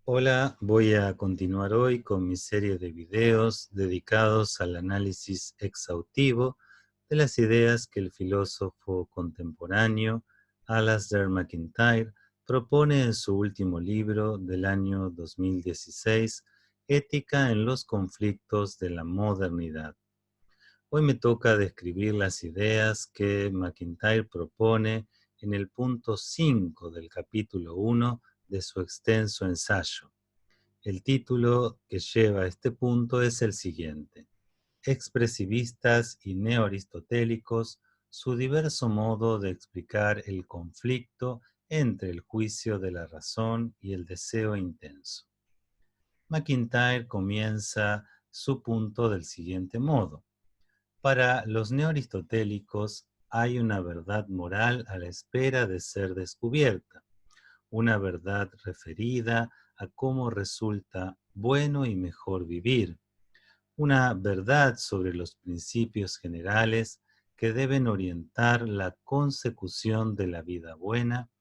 Hola, voy a continuar hoy con mi serie de videos dedicados al análisis exhaustivo de las ideas que el filósofo contemporáneo Alasdair MacIntyre propone en su último libro del año 2016, Ética en los conflictos de la modernidad. Hoy me toca describir las ideas que MacIntyre propone en el punto 5 del capítulo 1 de su extenso ensayo. El título que lleva a este punto es el siguiente: Expresivistas y neoaristotélicos, su diverso modo de explicar el conflicto entre el juicio de la razón y el deseo intenso. MacIntyre comienza su punto del siguiente modo: para los neoaristotélicos hay una verdad moral a la espera de ser descubierta, una verdad referida a cómo resulta bueno y mejor vivir, una verdad sobre los principios generales que deben orientar la consecución de la vida buena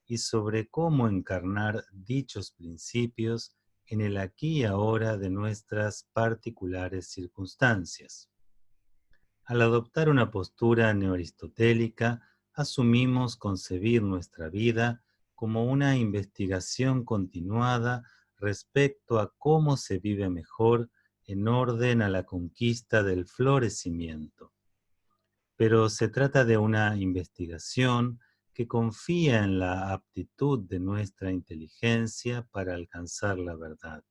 y sobre cómo encarnar dichos principios en el aquí y ahora de nuestras particulares circunstancias. Al adoptar una postura neoaristotélica, asumimos concebir nuestra vida como una investigación continuada respecto a cómo se vive mejor en orden a la conquista del florecimiento. Pero se trata de una investigación que confía en la aptitud de nuestra inteligencia para alcanzar la verdad.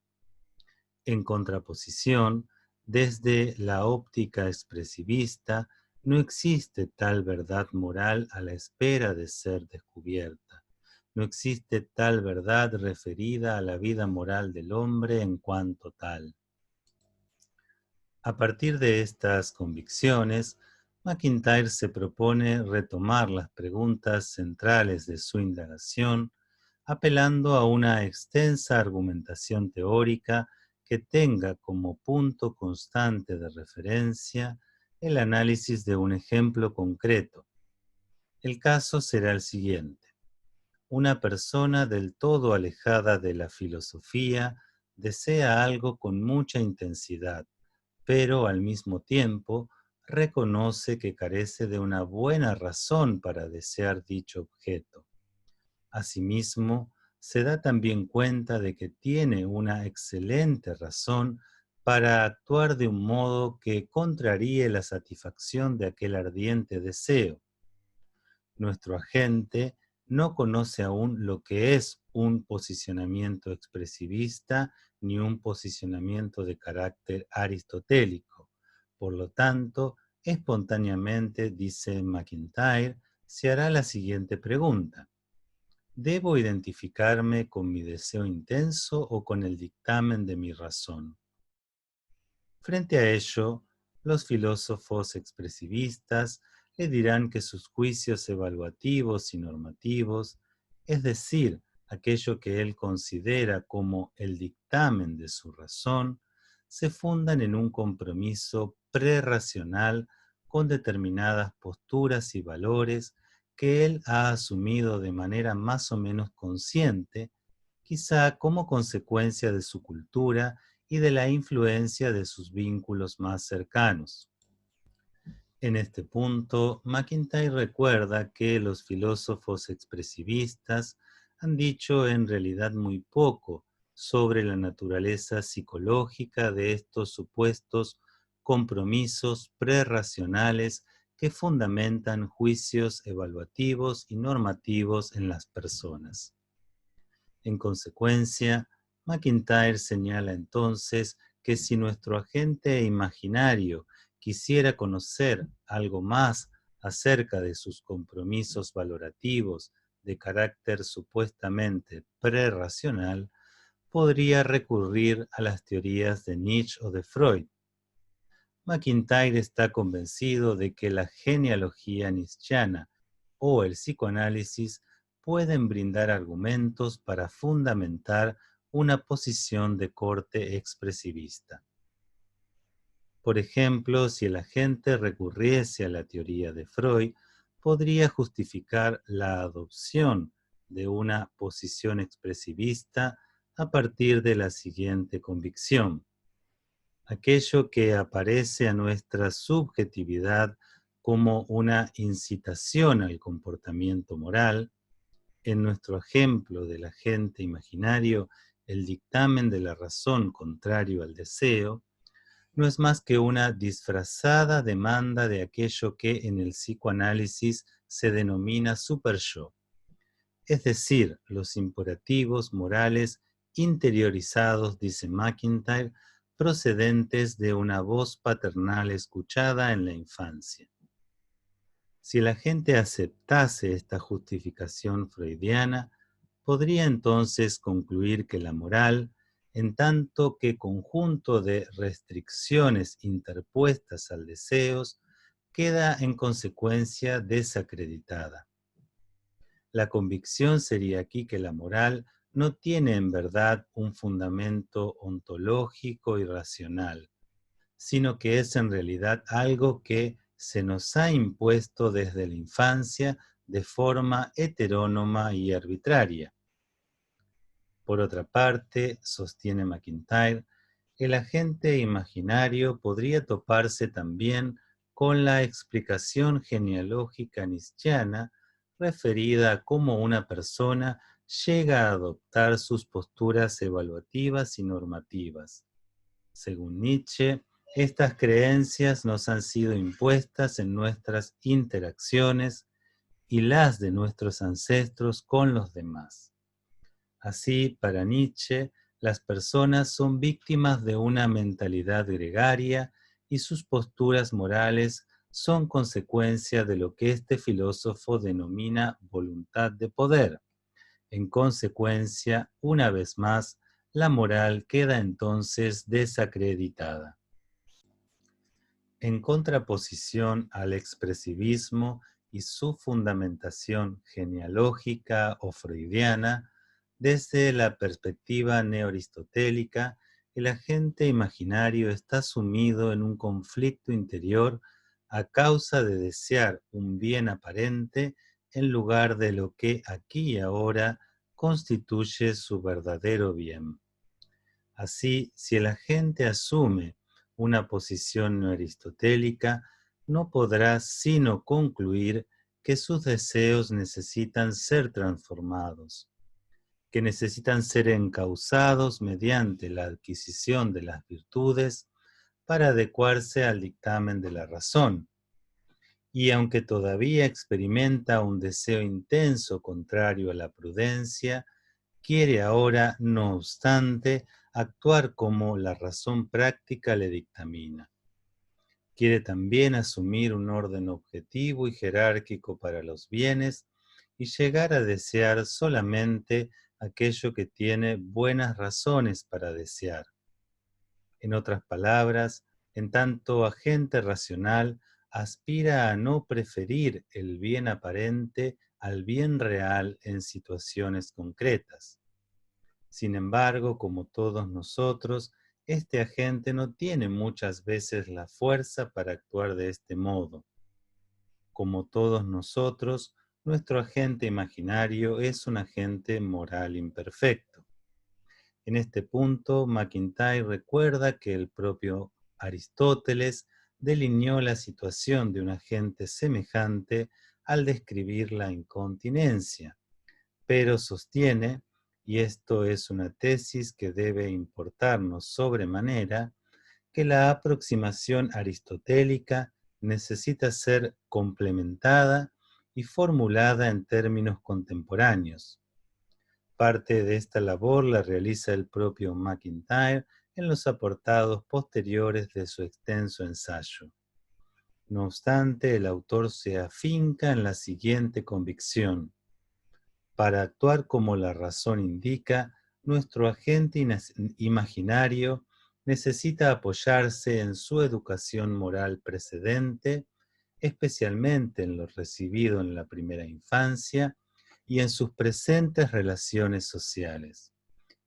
En contraposición, desde la óptica expresivista, no existe tal verdad moral a la espera de ser descubierta. No existe tal verdad referida a la vida moral del hombre en cuanto tal. A partir de estas convicciones, MacIntyre se propone retomar las preguntas centrales de su indagación, apelando a una extensa argumentación teórica que tenga como punto constante de referencia el análisis de un ejemplo concreto. El caso será el siguiente: una persona del todo alejada de la filosofía desea algo con mucha intensidad, pero al mismo tiempo reconoce que carece de una buena razón para desear dicho objeto. Asimismo, se da también cuenta de que tiene una excelente razón para actuar de un modo que contraríe la satisfacción de aquel ardiente deseo. Nuestro agente no conoce aún lo que es un posicionamiento expresivista ni un posicionamiento de carácter aristotélico. Por lo tanto, espontáneamente, dice MacIntyre, se hará la siguiente pregunta: ¿debo identificarme con mi deseo intenso o con el dictamen de mi razón? Frente a ello, los filósofos expresivistas le dirán que sus juicios evaluativos y normativos, es decir, aquello que él considera como el dictamen de su razón, se fundan en un compromiso prerracional con determinadas posturas y valores que él ha asumido de manera más o menos consciente, quizá como consecuencia de su cultura y de la influencia de sus vínculos más cercanos. En este punto, MacIntyre recuerda que los filósofos expresivistas han dicho en realidad muy poco sobre la naturaleza psicológica de estos supuestos compromisos prerracionales que fundamentan juicios evaluativos y normativos en las personas. En consecuencia, MacIntyre señala entonces que si nuestro agente imaginario quisiera conocer algo más acerca de sus compromisos valorativos de carácter supuestamente prerracional, podría recurrir a las teorías de Nietzsche o de Freud. MacIntyre está convencido de que la genealogía nietzscheana o el psicoanálisis pueden brindar argumentos para fundamentar una posición de corte expresivista. Por ejemplo, si el agente recurriese a la teoría de Freud, podría justificar la adopción de una posición expresivista a partir de la siguiente convicción. Aquello que aparece a nuestra subjetividad como una incitación al comportamiento moral, en nuestro ejemplo del agente imaginario, el dictamen de la razón contrario al deseo, no es más que una disfrazada demanda de aquello que en el psicoanálisis se denomina superyo, es decir, los imperativos morales interiorizados, dice McIntyre, procedentes de una voz paternal escuchada en la infancia. Si la gente aceptase esta justificación freudiana, podría entonces concluir que la moral, en tanto que conjunto de restricciones interpuestas al deseo, queda en consecuencia desacreditada. La convicción sería aquí que la moral no tiene en verdad un fundamento ontológico y racional, sino que es en realidad algo que se nos ha impuesto desde la infancia de forma heterónoma y arbitraria. Por otra parte, sostiene McIntyre, el agente imaginario podría toparse también con la explicación genealógica nietzscheana referida a cómo una persona llega a adoptar sus posturas evaluativas y normativas. Según Nietzsche, estas creencias nos han sido impuestas en nuestras interacciones y las de nuestros ancestros con los demás. Así, para Nietzsche, las personas son víctimas de una mentalidad gregaria y sus posturas morales son consecuencia de lo que este filósofo denomina voluntad de poder. En consecuencia, una vez más, la moral queda entonces desacreditada. En contraposición al expresivismo y su fundamentación genealógica o freudiana, desde la perspectiva neoaristotélica, el agente imaginario está sumido en un conflicto interior a causa de desear un bien aparente en lugar de lo que aquí y ahora constituye su verdadero bien. Así, si el agente asume una posición no aristotélica, no podrá sino concluir que sus deseos necesitan ser transformados, que necesitan ser encauzados mediante la adquisición de las virtudes para adecuarse al dictamen de la razón. Y aunque todavía experimenta un deseo intenso contrario a la prudencia, quiere ahora, no obstante, actuar como la razón práctica le dictamina. Quiere también asumir un orden objetivo y jerárquico para los bienes y llegar a desear solamente aquello que tiene buenas razones para desear. En otras palabras, en tanto agente racional, aspira a no preferir el bien aparente al bien real en situaciones concretas. Sin embargo, como todos nosotros, este agente no tiene muchas veces la fuerza para actuar de este modo. Como todos nosotros, nuestro agente imaginario es un agente moral imperfecto. En este punto, McIntyre recuerda que el propio Aristóteles delineó la situación de un agente semejante al describir la incontinencia, pero sostiene, y esto es una tesis que debe importarnos sobremanera, que la aproximación aristotélica necesita ser complementada y formulada en términos contemporáneos. Parte de esta labor la realiza el propio McIntyre en los apartados posteriores de su extenso ensayo. No obstante, el autor se afinca en la siguiente convicción: para actuar como la razón indica, nuestro agente imaginario necesita apoyarse en su educación moral precedente, especialmente en lo recibido en la primera infancia y en sus presentes relaciones sociales.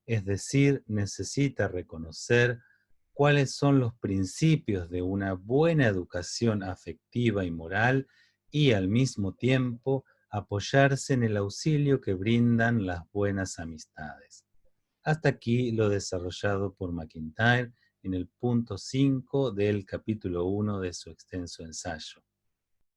Es decir, necesita reconocer cuáles son los principios de una buena educación afectiva y moral y al mismo tiempo apoyarse en el auxilio que brindan las buenas amistades. Hasta aquí lo desarrollado por McIntyre en el punto 5 del capítulo 1 de su extenso ensayo.